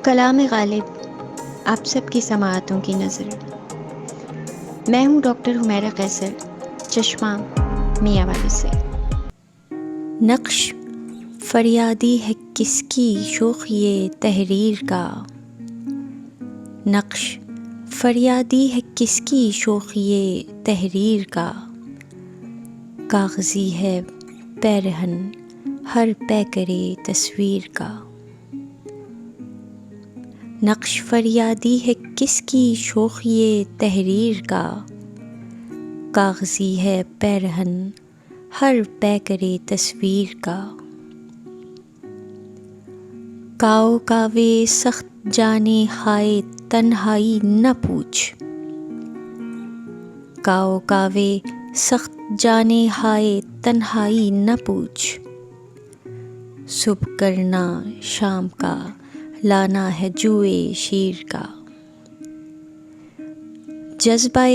کلام غالب آپ سب کی سماعتوں کی نظر۔ میں ہوں ڈاکٹر حمیرہ قیصر، چشمہ میاں والی سے۔ نقش فریادی ہے کس کی شوخی تحریر کا، نقش فریادی ہے کس کی شوخی تحریر کا، کاغذی ہے پیرہن ہر پیکرے تصویر کا، نقش فریادی ہے کس کی شوخی تحریر کا، کاغذی ہے پیرہن ہر پیکرے تصویر کا، کاؤ کاوے سخت جانے ہائے تنہائی نہ پوچھ، کاؤ کاوے سخت جانے ہائے تنہائی نہ پوچھ، صبح کرنا شام کا لانا ہے جوئے شیر کا، جذبہ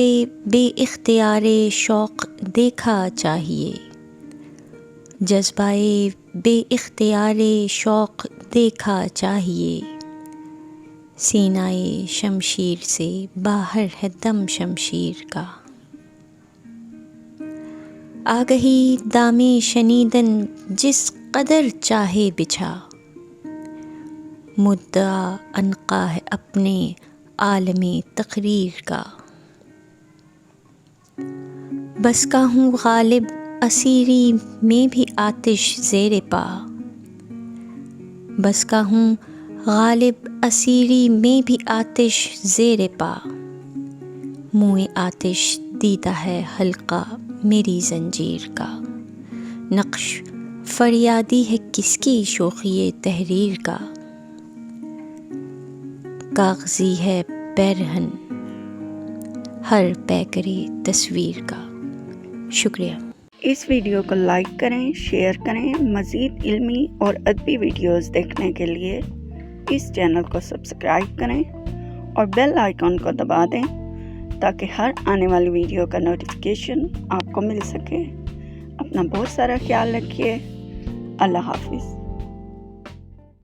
بے اختیار شوق دیکھا چاہیے، جذبہ بے اختیار شوق دیکھا چاہیے، سینہ شمشیر سے باہر ہے دم شمشیر کا، آگہی دام شنیدن جس قدر چاہے بچھا، مدعا عنقا ہے اپنے عالم تقریر کا، بس کا ہوں غالب اسیری میں بھی آتش زیر پا، بس کا ہوں غالب اسیری میں بھی آتش زیر پا، منہ آتش دیتا ہے حلقہ میری زنجیر کا، نقش فریادی ہے کس کی شوخی تحریر کا، کاغذی ہے پیرہن ہر پیکرے تصویر کا۔ شکریہ۔ اس ویڈیو کو لائک کریں، شیئر کریں۔ مزید علمی اور ادبی ویڈیوز دیکھنے کے لیے اس چینل کو سبسکرائب کریں اور بیل آئیکن کو دبا دیں تاکہ ہر آنے والی ویڈیو کا نوٹیفیکیشن آپ کو مل سکے۔ اپنا بہت سارا خیال رکھیے۔ اللہ حافظ۔